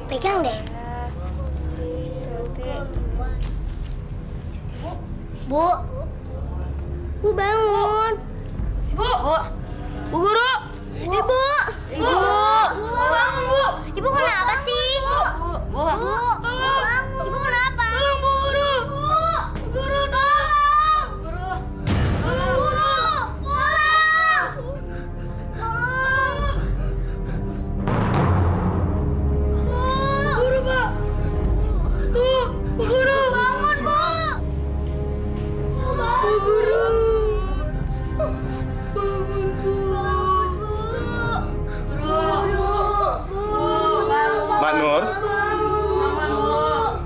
Pegang deh. Bu. Bu bangun. Bu. Bu guru. Ibu. Ibu. Bu bangun, Bu. Ibu kenapa sih? Bu. Bu. Tolong. Ibu kenapa? Tolong Bu guru. Bu. Guru tolong. Guru. Tolong. Bu. Tolong. Tolong. Guru, Pak. Bu guru. Bangun, Bu. Bu guru. Mak Nur.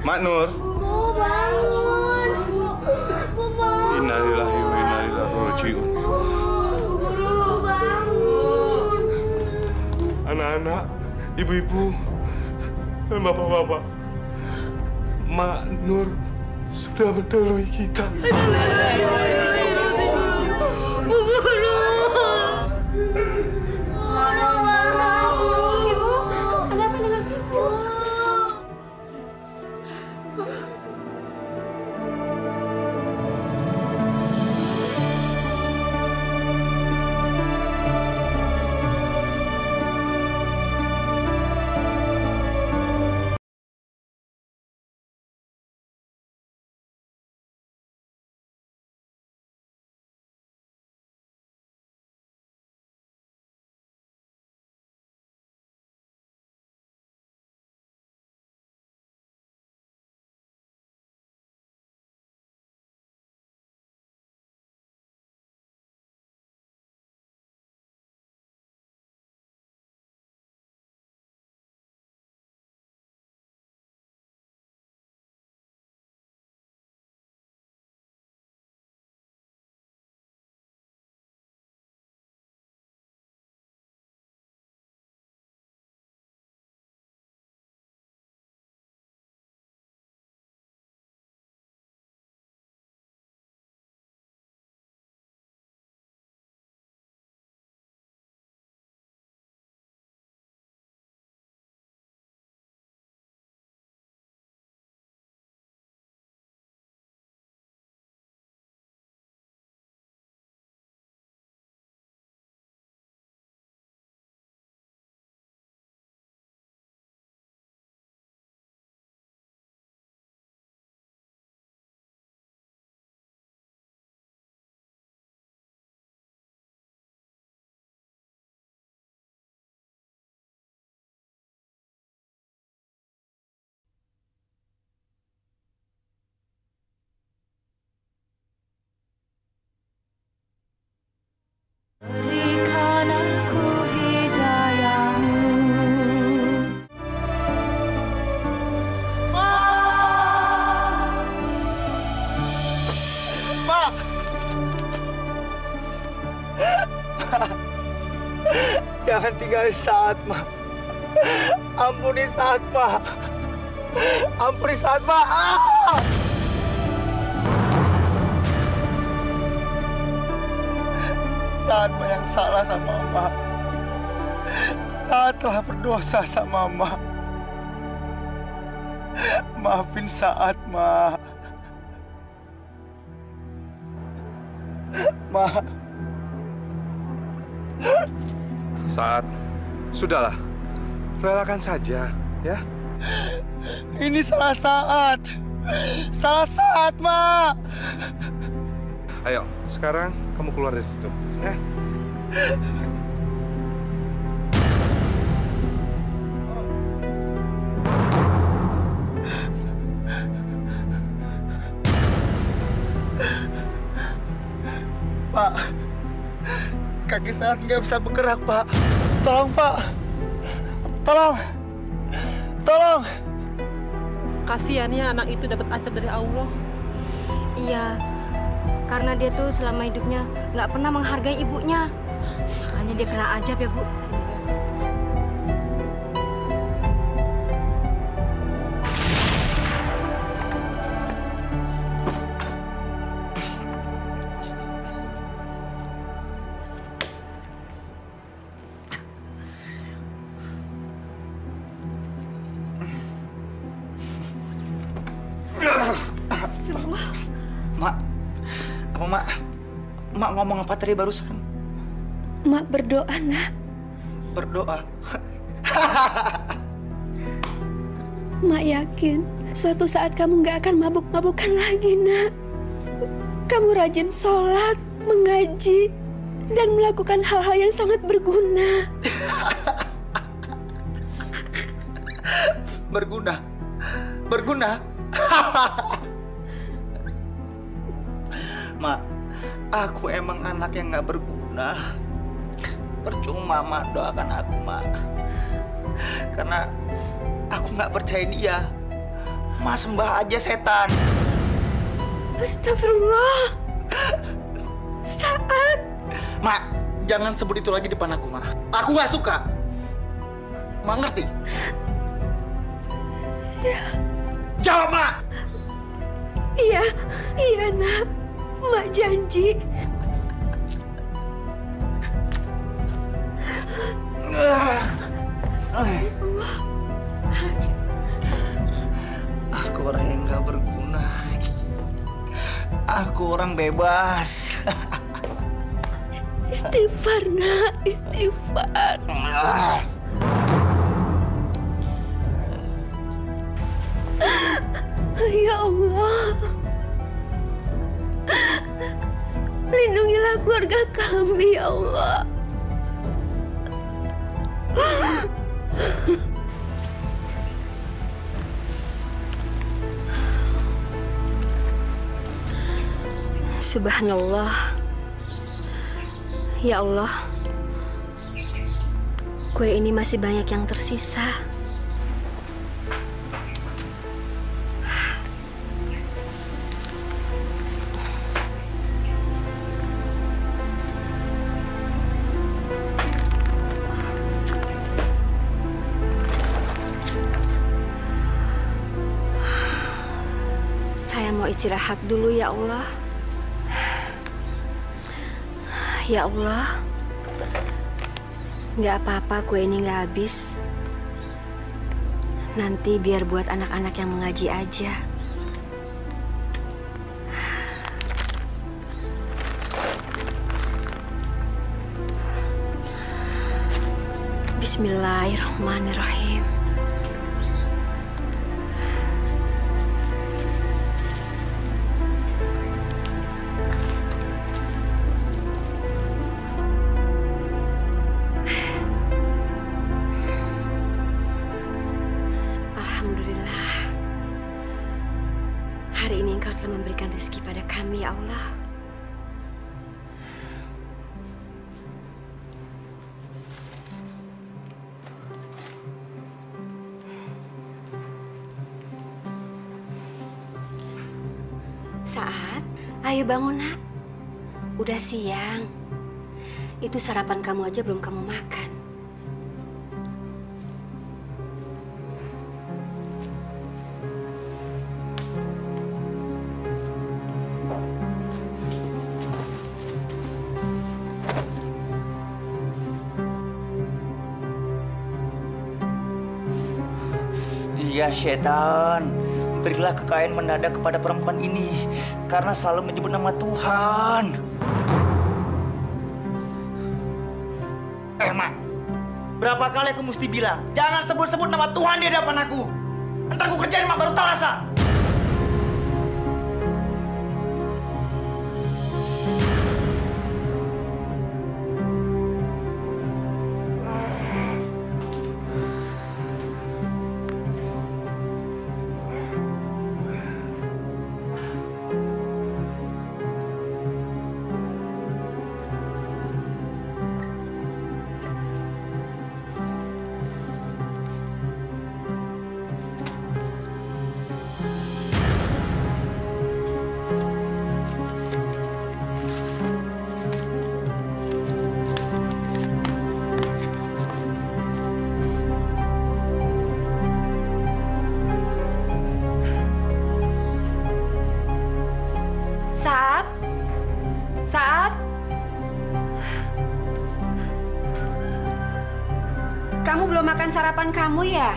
Mak Nur. Bu bangun. Bu bangun. Innalillahi wa inna ilaihi raji'un. Guru bangun. Anak-anak, ibu-ibu, dan bapak-bapak, Mak Nur sudah mendahului kita. Bu guru. Ibu, ada apa dengan ibu? Berikan aku hidayahmu. Mak! Jangan tinggalin Saat, Mak. Ampuni Saat, Mak. Ampuni Saat, Mak. Saat Mak yang salah sama Mak. Saat telah berdosa sama Mak. Maafin Saat, Mak. Mak. Saat, sudahlah, relakan saja, ya. Ini salah Saat. Salah Saat, Mak. Ayo, sekarang kamu keluar dari situ, ya. Pak, kaki Saat nggak bisa bergerak, Pak. Tolong, Pak. Tolong. Tolong. Kasiannya anak itu dapat azab dari Allah. Iya, karena dia tuh selama hidupnya nggak pernah menghargai ibunya. Makanya dia kena azab ya, Bu. Mak ngomong apa tadi barusan? Mak berdoa, Nak. Berdoa. Mak yakin suatu saat kamu nggak akan mabuk-mabukan lagi, Nak. Kamu rajin sholat, mengaji, dan melakukan hal-hal yang sangat berguna. Berguna? Berguna? Mak, aku emang anak yang nggak berguna. Percuma Mak doakan aku, Mak. Karena aku nggak percaya dia. Mak sembah aja setan. Astagfirullah. Saat. Mak, jangan sebut itu lagi depan aku, Mak. Aku nggak suka. Mak ngerti? Ya. Jawab, Mak. Iya, iya, Nak. Mak janji. Aku orang yang nggak berguna. Aku orang bebas. Istighfar, Nak. Istighfar. Ya Allah. Lindungilah keluarga kami, ya Allah. Subhanallah. Ya Allah, kue ini masih banyak yang tersisa. Saya mau istirahat dulu, ya Allah. Ya Allah, nggak apa-apa kue ini nggak habis. Nanti biar buat anak-anak yang mengaji aja. Bismillahirrahmanirrahim. Alhamdulillah. Hari ini Engkau telah memberikan rezeki pada kami, ya Allah. Saat, ayo bangun, Nak. Udah siang. Itu sarapan kamu aja belum kamu makan. Ya setan, berilah kekayaan mendadak kepada perempuan ini karena selalu menyebut nama Tuhan. Mak, berapa kali aku mesti bilang jangan sebut-sebut nama Tuhan di hadapan aku. Ntar aku kerjain Mak baru tahu rasa. Saat. Kamu belum makan sarapan kamu ya?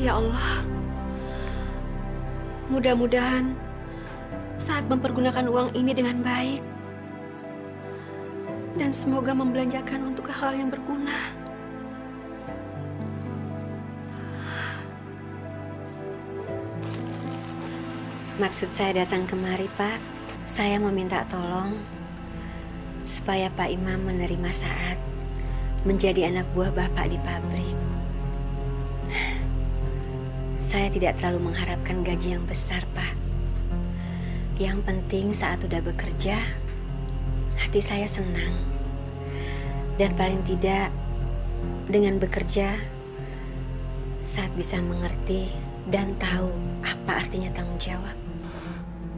Ya Allah, mudah-mudahan saat mempergunakan uang ini dengan baik dan semoga membelanjakan untuk hal yang berguna. Maksud saya datang kemari, Pak, saya meminta tolong supaya Pak Imam menerima Saad menjadi anak buah Bapak di pabrik. Saya tidak terlalu mengharapkan gaji yang besar, Pak. Yang penting saat udah bekerja, hati saya senang. Dan paling tidak, dengan bekerja, Saad bisa mengerti dan tahu apa artinya tanggung jawab.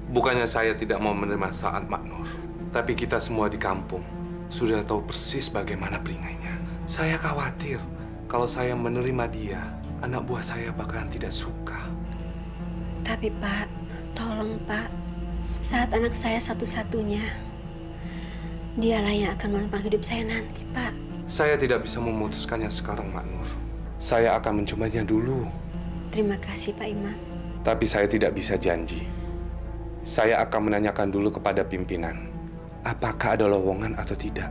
Bukannya saya tidak mau menerima Saad, Mak Nur. Tapi kita semua di kampung sudah tahu persis bagaimana peringainya. Saya khawatir kalau saya menerima dia, anak buah saya bakalan tidak suka. Tapi Pak, tolong Pak, Saad anak saya satu-satunya. Dialah yang akan menopang hidup saya nanti, Pak. Saya tidak bisa memutuskannya sekarang, Mak Nur. Saya akan mencobanya dulu. Terima kasih, Pak Imam. Tapi saya tidak bisa janji. Saya akan menanyakan dulu kepada pimpinan, apakah ada lowongan atau tidak.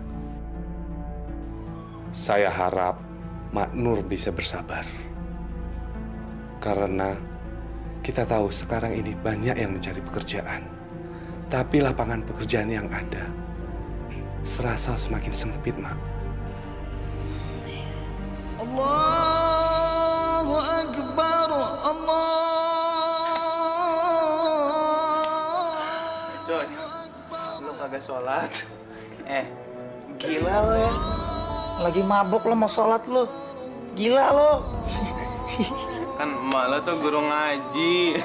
Saya harap Mak Nur bisa bersabar. Karena kita tahu sekarang ini banyak yang mencari pekerjaan. Tapi lapangan pekerjaan yang ada serasa semakin sempit, Mak. Allahu Akbar, Allah. Coy, lu kagak sholat. Gila lo ya. Lagi mabuk lo mau sholat lo. Gila lo. Kan emak lo tuh guru ngaji.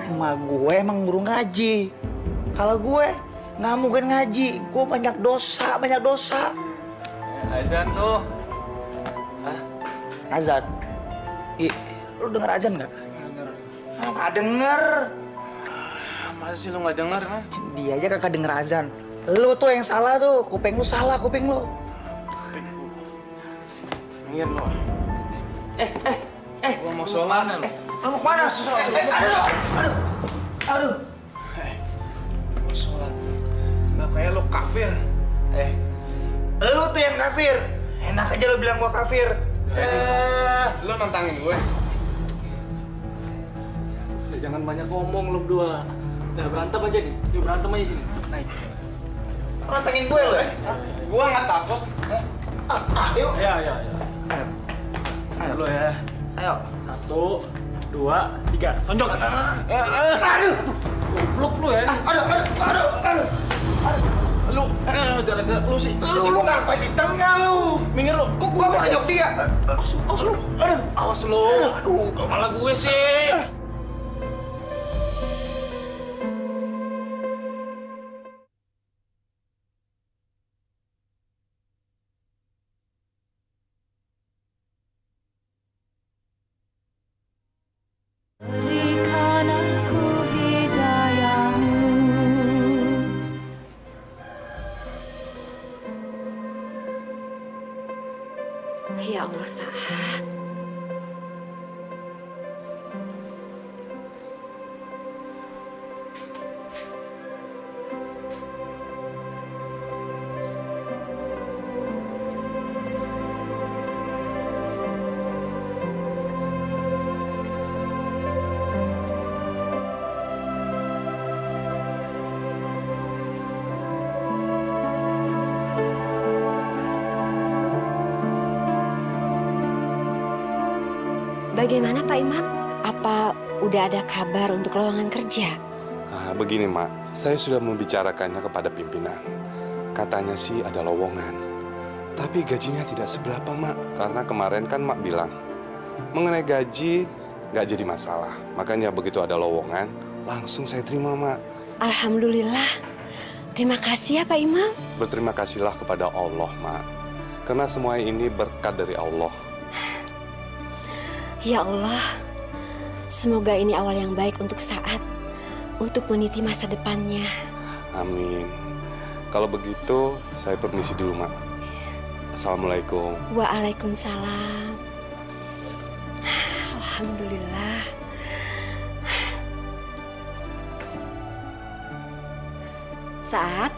Emak gue emang guru ngaji. Kalau gue nggak mungkin ngaji. Gue banyak dosa, banyak dosa. Azan tuh. Hah? Azan? Lu denger azan nggak? Nggak denger. Masa sih lu nggak denger, kan? Dia aja kakak denger azan. Lu tuh yang salah tuh. Kuping lu salah, kuping lu. Ingin lo. Gua mau sholat lo. Lu mau kemana? Aduh. Mau sholat. Nggak kayak lo kafir. Lu tuh yang kafir. Enak aja lu bilang gua kafir. Lo nantangin gue. Udah, jangan banyak ngomong lo berdua. Udah berantem aja nih. Yuk berantem aja sini. Naik. Nantangin gue lu ya? Gua nggak takut. Ayo. Ayo. Ayo. Lo ya. Ayo. 1, 2, 3. Tonjok. Aduh. Goblok lu ya. Aduh. Lu, gara-gara lu sih. Lu ngapain di tengah lu? Minggir lu. Kok gua bisa jok dia? Awas lu. Awas lu. Aduh, kok malah gue sih. Berikan aku hidayahmu. Ya Allah, Saad. Bagaimana Pak Imam? Apa udah ada kabar untuk lowongan kerja? Begini, Mak. Saya sudah membicarakannya kepada pimpinan. Katanya sih ada lowongan. Tapi gajinya tidak seberapa, Mak. Karena kemarin kan Mak bilang, mengenai gaji nggak jadi masalah. Makanya begitu ada lowongan, langsung saya terima, Mak. Alhamdulillah. Terima kasih ya Pak Imam. Berterima kasihlah kepada Allah, Mak. Karena semua ini berkat dari Allah. Ya Allah, semoga ini awal yang baik untuk Saad, untuk meniti masa depannya. Amin. Kalau begitu, saya permisi dulu, Mak. Assalamualaikum. Waalaikumsalam. Alhamdulillah. Saat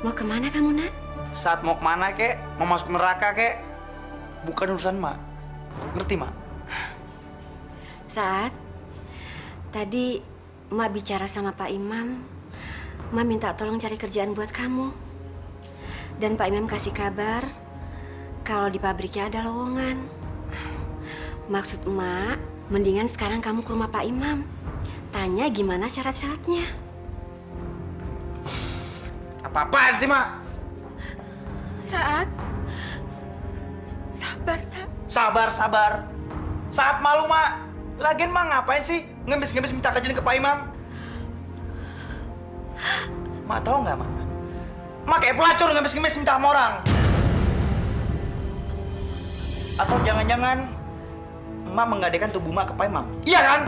mau kemana kamu, Nak? Saat mau kemana, kek? Mau masuk neraka, kek? Bukan urusan Mak. Ngerti, Mak? Saat tadi Mak bicara sama Pak Imam. Mak minta tolong cari kerjaan buat kamu. Dan Pak Imam kasih kabar kalau di pabriknya ada lowongan. Maksud Mak, mendingan sekarang kamu ke rumah Pak Imam. Tanya gimana syarat-syaratnya. Apa-apaan sih, Mak? Saat sabar, Nak. Sabar. Saat malu, Mak. Lagian Mak ngapain sih ngemis-ngemis minta kerjaan ke Pak Imam? Mak tahu nggak, Mak? Mak kayak pelacur ngemis-ngemis minta sama orang. Atau jangan-jangan Mak menggadaikan tubuh Mak ke Pak Imam? Iya kan?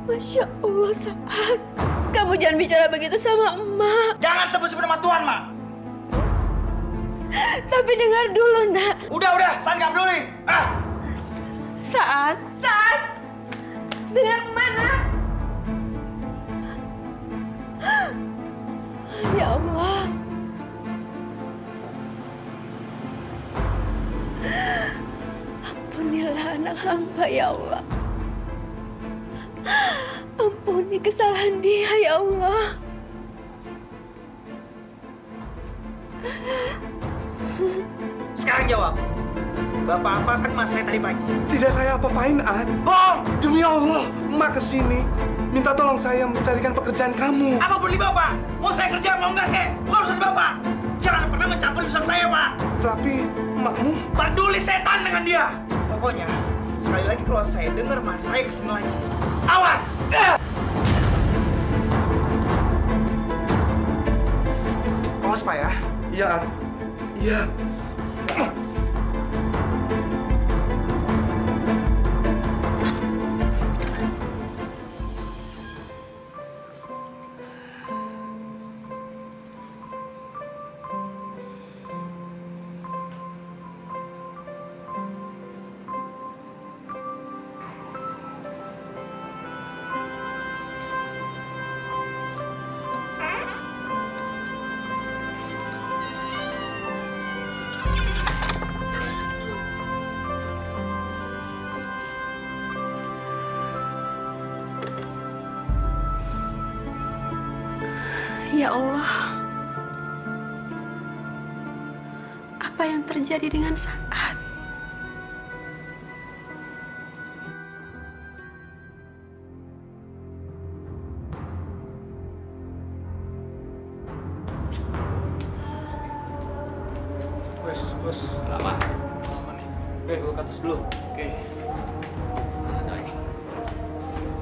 Masya Allah, Saat. Kamu jangan bicara begitu sama Emak. Jangan sebut-sebut nama Tuhan, Mak. Tapi dengar dulu, Nak. Udah, saya nggak peduli. Saat. Dengar mana? Ya Allah. Ampunilah anak hamba, ya Allah. Ampuni kesalahan dia, ya Allah. Sekarang jawab. Bapak apakan Mas saya tadi pagi? Tidak saya apa-apain, Ad. Bohong! Demi Allah, Mak kesini minta tolong saya mencarikan pekerjaan kamu. Apa peduli Bapak? Mau saya kerja mau enggak, kek? Bukan urusan Bapak. Jangan pernah mencampur urusan saya, Pak. Tapi Makmu... Peduli setan dengan dia. Pokoknya, sekali lagi kalau saya dengar Mas saya kesini lagi. Awas! Awas, Pak ya. Iya, Ad. Iya. Ya Allah, apa yang terjadi dengan Saat? Bos. Lama nih. Gue ke atas dulu. Oke.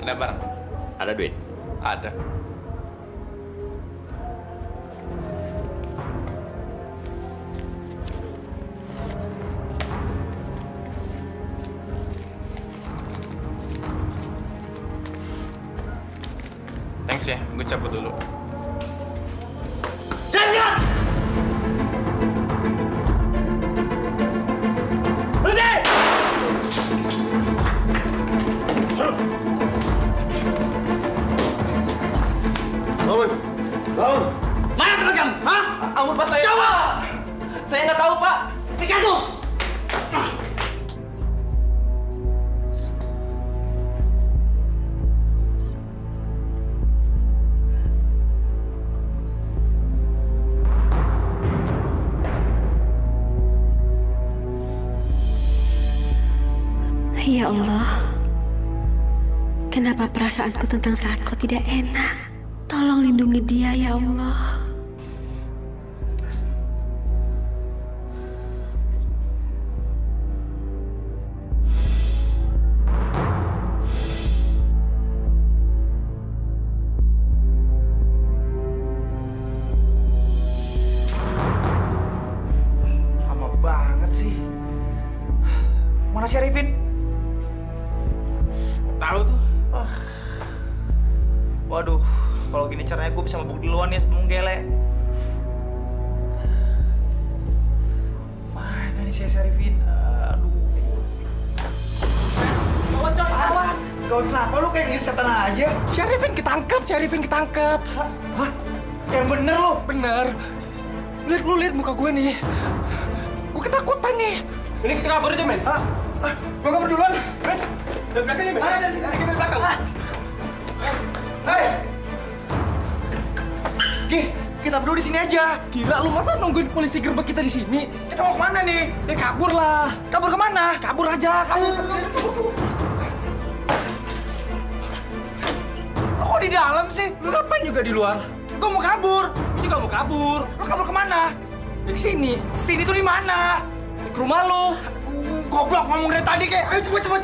Ada barang? Ada duit? Ada. Thanks ya, gue cabut dulu. Jangan! Berhenti! Bangun! Mana teman kamu? Hah? Ampun, Pak, saya... Coba! Saya nggak tahu, Pak. Ikan lu! Ya Allah, kenapa perasaanku tentang Saat kok tidak enak? Tolong lindungi dia, ya Allah. Lama banget sih. Mana si Arifin? Tahu tuh. Waduh, kalau gini caranya gue bisa mabuk duluan ya sebelum gele. sih Syarifin. Aduh. Gawat coy, gawat. Gawat kenapa lu kayak diri setan aja? Syarifin ketangkep. Hah? Yang bener lu? Bener. Lihat muka gue nih. Gue ketakutan nih. Ini kita kabur aja, men. Gua kabur duluan. Men, dari belakangnya, men. Dari sini. Kita dari belakang. Hei! Gih, kita berdua di sini aja. Gila, lu masa nungguin polisi gerbek kita di sini? Kita mau kemana nih? Ya kabur lah. Kabur kemana? Kabur aja, kabur. Lo kok di dalam sih? Lu ngapain juga di luar? Gua mau kabur. Gue juga mau kabur. Lo kabur kemana? Ya ke sini. Sini tuh di mana? Ke rumah lu. Goblok ngomong dari tadi kayak. Ayo cepet.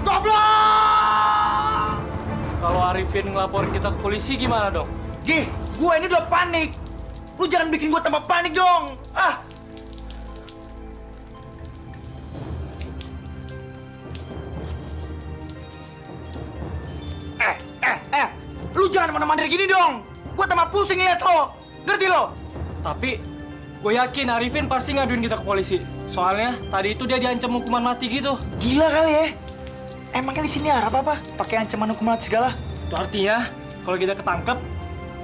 Goblok! Kalau Arifin ngelaporin kita ke polisi gimana dong? Gih, gua ini udah panik. Lu jangan bikin gua tambah panik dong. Lu jangan mana-mana gini dong. Gua tambah pusing liat lo. Ngerti lo? Tapi gue yakin Arifin pasti ngaduin kita ke polisi. Soalnya tadi itu dia diancam hukuman mati gitu. Gila kali ya. Emangnya di sini Arab apa? Pakai ancaman hukuman mati segala. Itu artinya kalau kita ketangkep,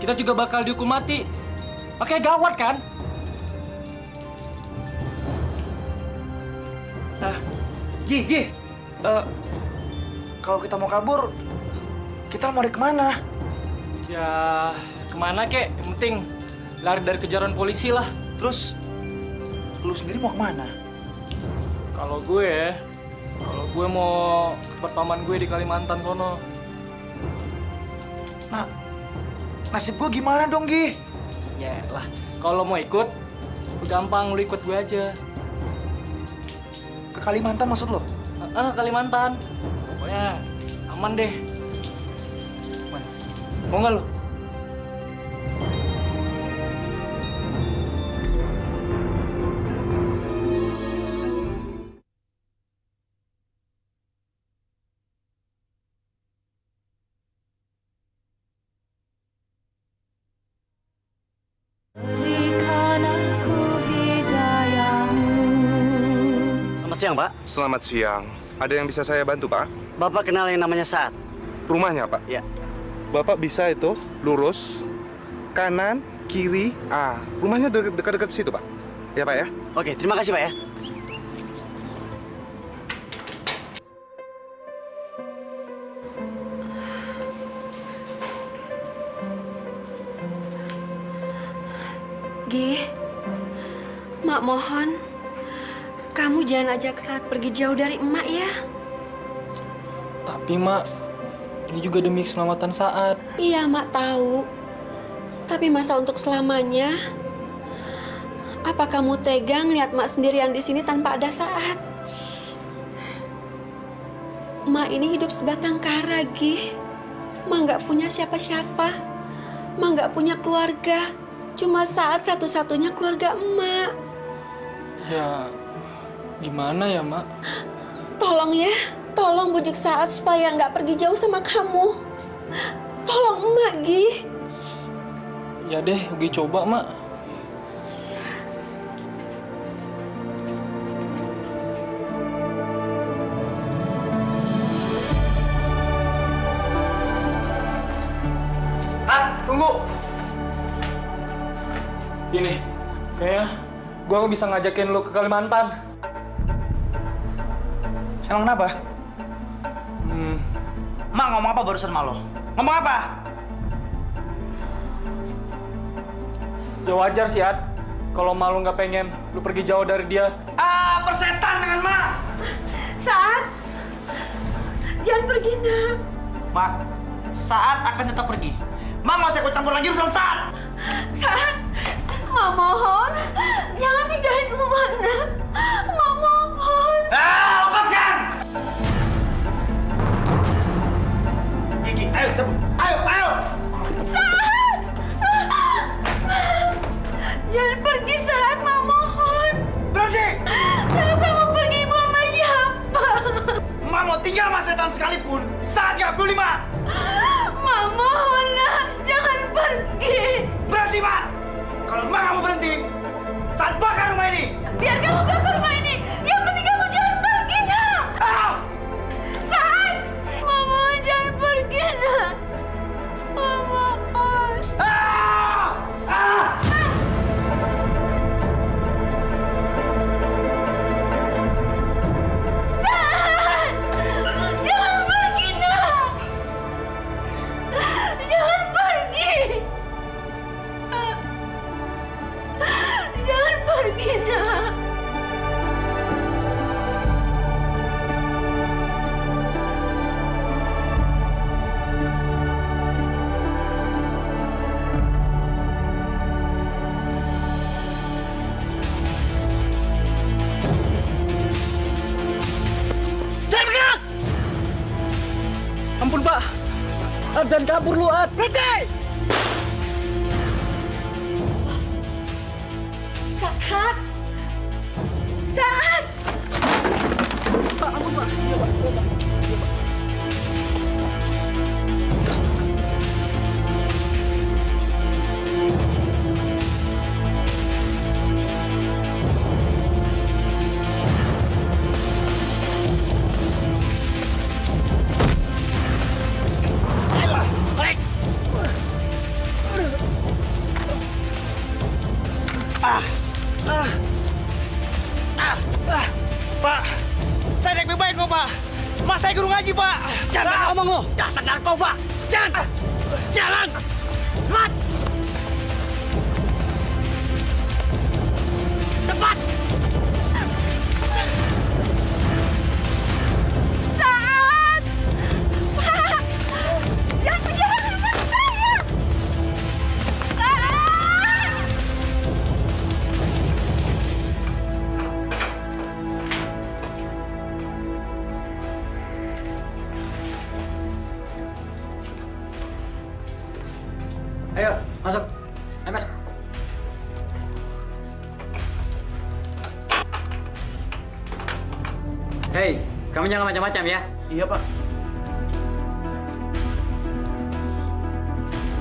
kita juga bakal dihukum mati. Makanya gawat kan? Gih. Kalau kita mau kabur, kita mau lari kemana? Ya kemana kek? Yang penting lari dari kejaran polisi lah. Terus, lu sendiri mau kemana? Kalau gue mau ke paman gue di Kalimantan sono. Nah, nasib gue gimana dong, Gi? Ya lah, kalau mau ikut, gampang lu ikut gue aja. Ke Kalimantan maksud lo? Kalimantan. Pokoknya aman deh. Mau nggak lo? Selamat siang, Pak. Selamat siang. Ada yang bisa saya bantu, Pak? Bapak kenal yang namanya Saat? Rumahnya, Pak? Ya. Bapak bisa itu lurus, kanan, kiri. Rumahnya dekat-dekat situ, Pak. Ya, Pak ya? Oke, terima kasih, Pak ya. Gi, Mak mohon, kamu jangan ajak Saat pergi jauh dari emak ya. Tapi Mak, ini juga demi keselamatan Saat. Iya, Mak tahu. Tapi masa untuk selamanya? Apa kamu tega ngeliat Mak sendirian di sini tanpa ada Saat? Mak ini hidup sebatang kara, Gi. Mak nggak punya siapa-siapa. Mak nggak punya keluarga. Cuma Saat satu-satunya keluarga emak. Ya, gimana ya, Mak? Tolong ya, tolong bujuk Saat supaya nggak pergi jauh sama kamu. Tolong emak, Gi. Ya deh, Ugi coba, Mak. Tunggu. Ini, kayaknya gua nggak bisa ngajakin lu ke Kalimantan. Emang kenapa? Mak ngomong apa barusan sama lo? Ngomong apa? Ya wajar sih, Ad. Kalau malu nggak pengen lu pergi jauh dari dia. Persetan dengan Mak! Saat, jangan pergi, Nak. Mak, Saat akan tetap pergi. Mak nggak usah ikut campur lagi urusan Saat! Saat, Mak mohon, jangan tinggalin emak, Nak. Mak mohon. Lepaskan! Gigi, ayo, cepet. Ayo! Saat! Jangan pergi, Saat, Mak mohon. Berhenti! Kalau kamu pergi, Ibu sama siapa? Mak mau tinggal sama setan sekalipun, Saat nggak peduli, Mak! Mak mohon, Nak, jangan pergi. Ampun, Pak. Ad, jangan kabur lu, Ad. Berhenti! Saat! Saat! Pak, ampun, Pak. Iya, Pak. Iya, Pak. Iya, Pak. Pak, saya naik baik kok, Pak. Mas saya guru ngaji, Pak. Jangan banyak ngomong lo, dasar narkoba. Jangan! Jalan! Cepat! Cepat! Saat! Pak! Jangan penjara anak saya! Saat! Ayo, masuk. Ayo, masuk. Hei, kamu jangan macam-macam ya. Iya, Pak.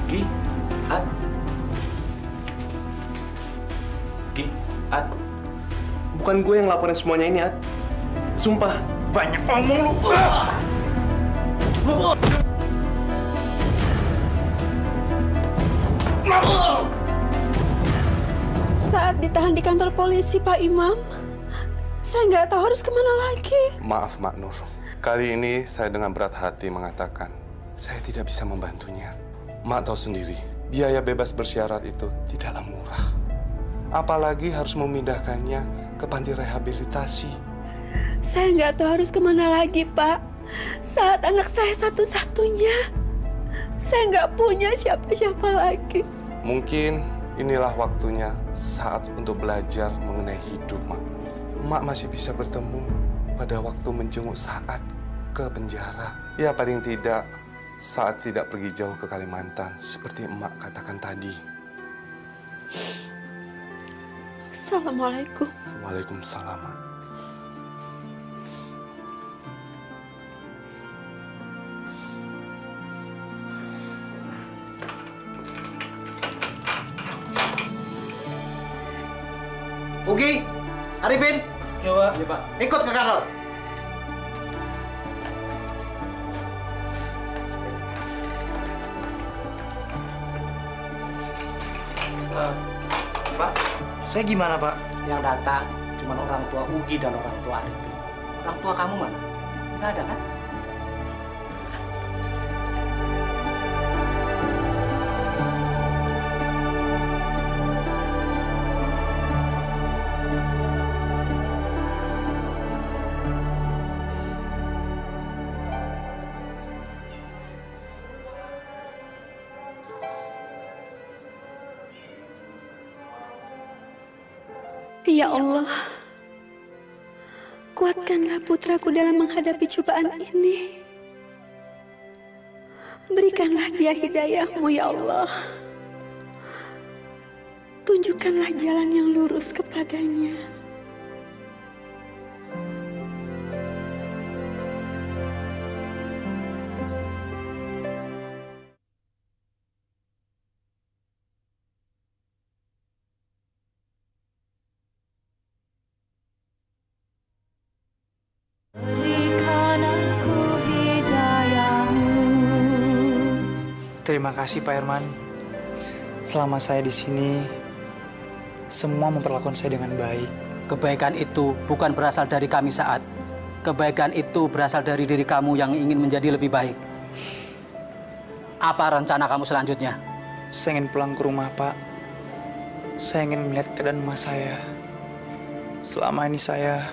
Ki, Ad. Ki, Ad. Bukan gue yang laporin semuanya ini, Ad. Sumpah. Banyak ngomong lu. Saat ditahan di kantor polisi, Pak Imam, saya nggak tahu harus kemana lagi. Maaf, Mak Nur. Kali ini saya dengan berat hati mengatakan, saya tidak bisa membantunya. Mak tahu sendiri, biaya bebas bersyarat itu tidaklah murah. Apalagi harus memindahkannya ke panti rehabilitasi. Saya nggak tahu harus kemana lagi, Pak. Saat anak saya satu-satunya. Saya nggak punya siapa-siapa lagi. Mungkin inilah waktunya saat untuk belajar mengenai hidup, Mak. Mak masih bisa bertemu pada waktu menjenguk Saat ke penjara. Ya paling tidak Saat tidak pergi jauh ke Kalimantan seperti Emak katakan tadi. Assalamualaikum. Waalaikumsalam, Mak. Ugi, Arifin, Iya, Pak. Iya, Pak. ikut ke kantor. Pak, saya gimana, Pak? Yang datang cuma orang tua Ugi dan orang tua Arifin. Orang tua kamu mana? Nggak ada kan? Ya Allah, kuatkanlah putraku dalam menghadapi cobaan ini. Berikanlah dia hidayahmu, ya Allah. Tunjukkanlah jalan yang lurus kepadanya. Terima kasih, Pak Herman. Selama saya di sini, semua memperlakukan saya dengan baik. Kebaikan itu bukan berasal dari kami Saat. Kebaikan itu berasal dari diri kamu yang ingin menjadi lebih baik. Apa rencana kamu selanjutnya? Saya ingin pulang ke rumah, Pak. Saya ingin melihat keadaan emas saya. Selama ini saya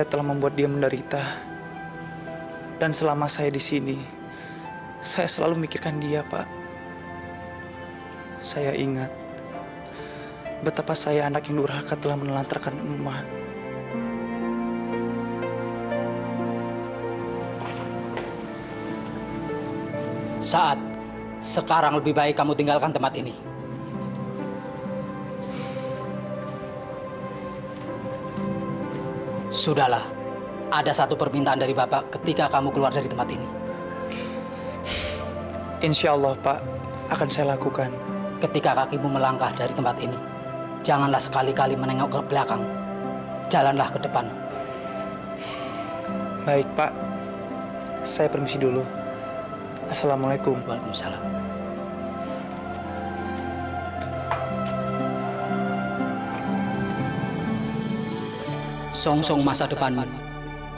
telah membuat dia menderita. Dan selama saya di sini, saya selalu memikirkan dia, Pak. Saya ingat betapa saya anak yang durhaka telah menelantarkan emak. Saat, sekarang lebih baik kamu tinggalkan tempat ini. Sudahlah, ada satu permintaan dari Bapak ketika kamu keluar dari tempat ini. Insya Allah, Pak, akan saya lakukan. Ketika kakimu melangkah dari tempat ini, janganlah sekali-kali menengok ke belakang. Jalanlah ke depan. Baik, Pak. Saya permisi dulu. Assalamualaikum. Waalaikumsalam. Songsong masa depanmu.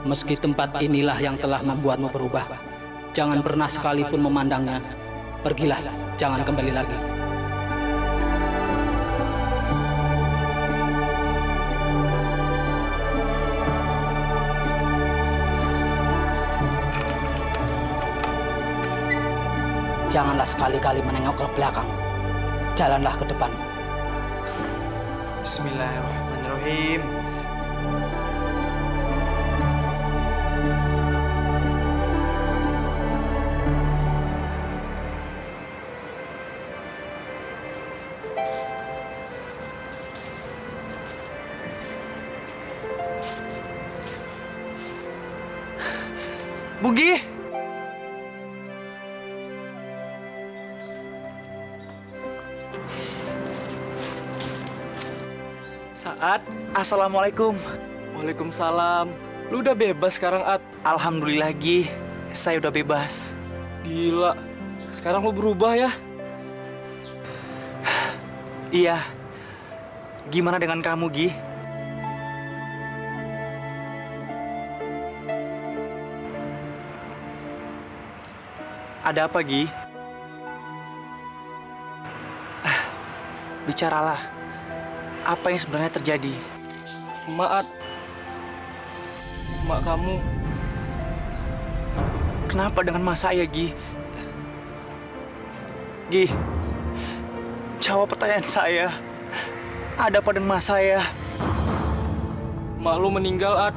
Meski tempat inilah yang telah membuatmu berubah, jangan pernah sekalipun memandangnya. Pergilah, jangan kembali lagi. Janganlah sekali-kali menengok ke belakang. Jalanlah ke depan. Bismillahirrahmanirrahim. Bugi! Saat. Assalamualaikum. Waalaikumsalam. Lu udah bebas sekarang, At? Alhamdulillah, Gi. Saya udah bebas. Gila. Sekarang lu berubah ya? Iya. Gimana dengan kamu, Gi? Ada apa, Gi? Bicaralah. Apa yang sebenarnya terjadi? Maat. Mak kamu. Kenapa dengan mas saya, Gi? Gi, jawab pertanyaan saya. Ada apa dengan mas saya? Mak lu meninggal, At.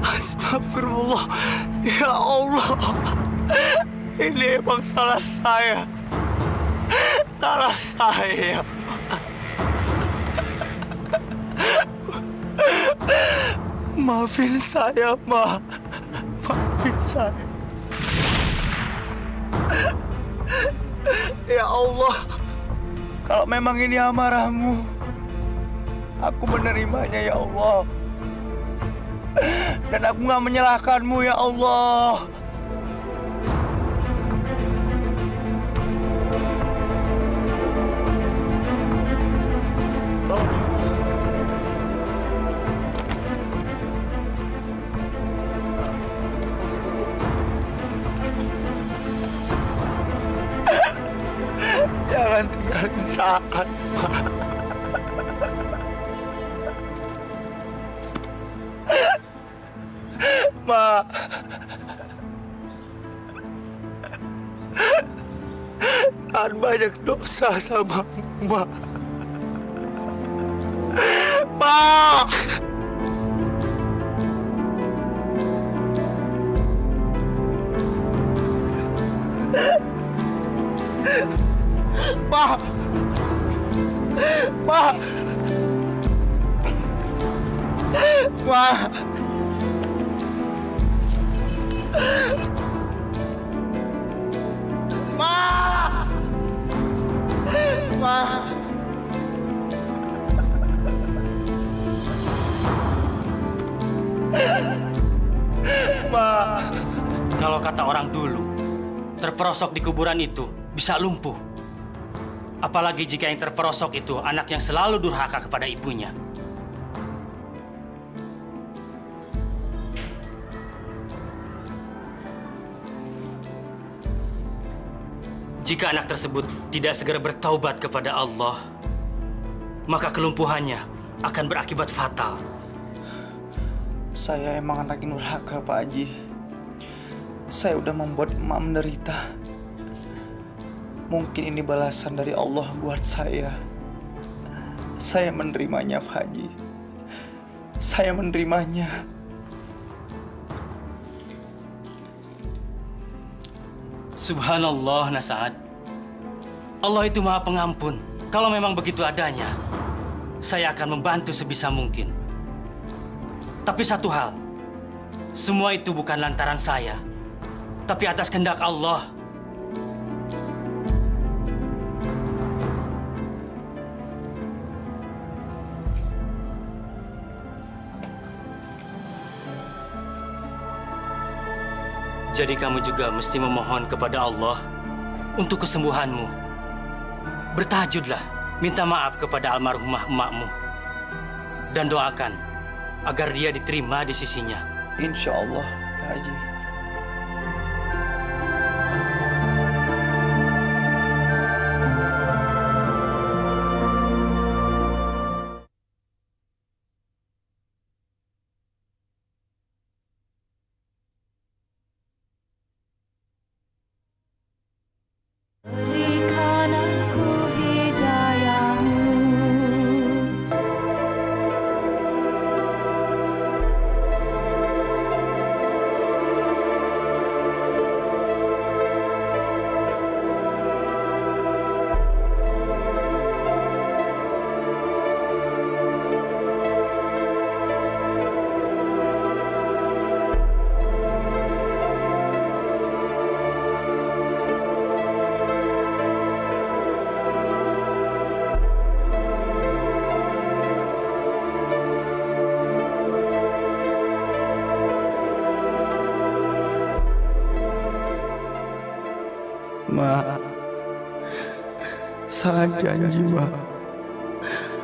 Astagfirullah. Ya Allah. Ini emang salah saya. Salah saya. Maafin saya, Ma. Maafin saya. Ya Allah. Kalau memang ini amarahmu, aku menerimanya, ya Allah. Dan aku nggak menyalahkanmu, ya Allah. Jangan tinggalin Saat, Ma. Saat banyak dosa sama Ma. Ma. Ma. Ma. Ma. Ma. Ma. Ma. Kalau kata orang dulu, terperosok di kuburan itu bisa lumpuh. Apalagi jika yang terperosok itu anak yang selalu durhaka kepada ibunya. Jika anak tersebut tidak segera bertaubat kepada Allah, maka kelumpuhannya akan berakibat fatal. Saya emang anak yang durhaka, Pak Haji. Saya udah membuat emak menderita. Mungkin ini balasan dari Allah buat saya. Saya menerimanya, Pak Haji. Saya menerimanya. Subhanallah, Nasa'ad. Allah itu Maha Pengampun. Kalau memang begitu adanya, saya akan membantu sebisa mungkin. Tapi satu hal, semua itu bukan lantaran saya, tapi atas kehendak Allah. Jadi kamu juga mesti memohon kepada Allah untuk kesembuhanmu. Bertahajudlah, minta maaf kepada almarhumah emakmu. Dan doakan agar dia diterima di sisinya. Insya Allah, Pak Haji. Ma, saat janji, Ma.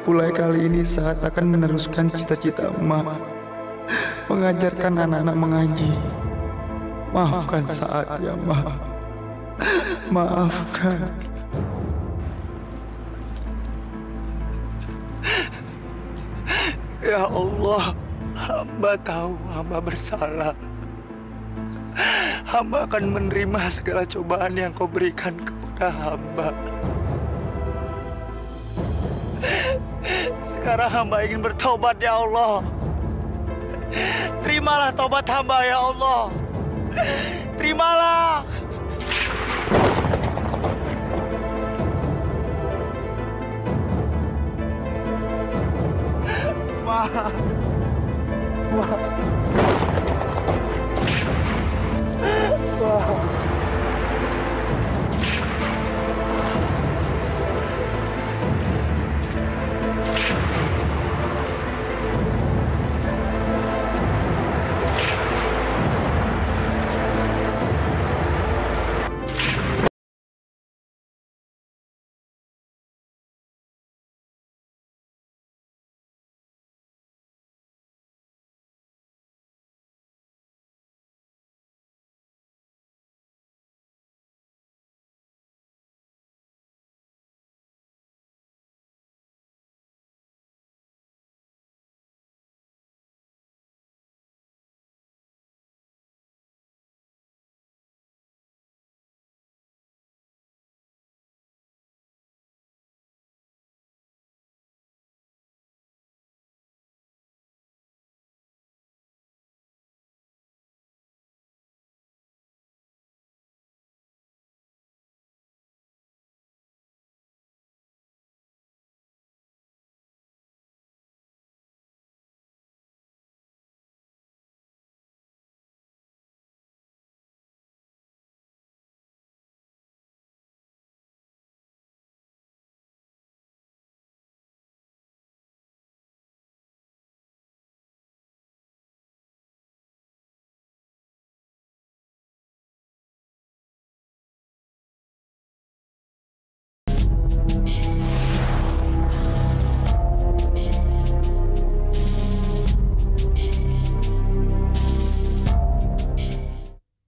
Mulai kali ini saat akan meneruskan cita-cita Ma, mengajarkan anak-anak mengaji. Maafkan saat ya, Ma. Maafkan. Ya Allah, hamba tahu hamba bersalah. Hamba akan menerima segala cobaan yang kau berikan kepada hamba. Sekarang hamba ingin bertobat, ya Allah. Terimalah tobat hamba, ya Allah. Terimalah. Ma.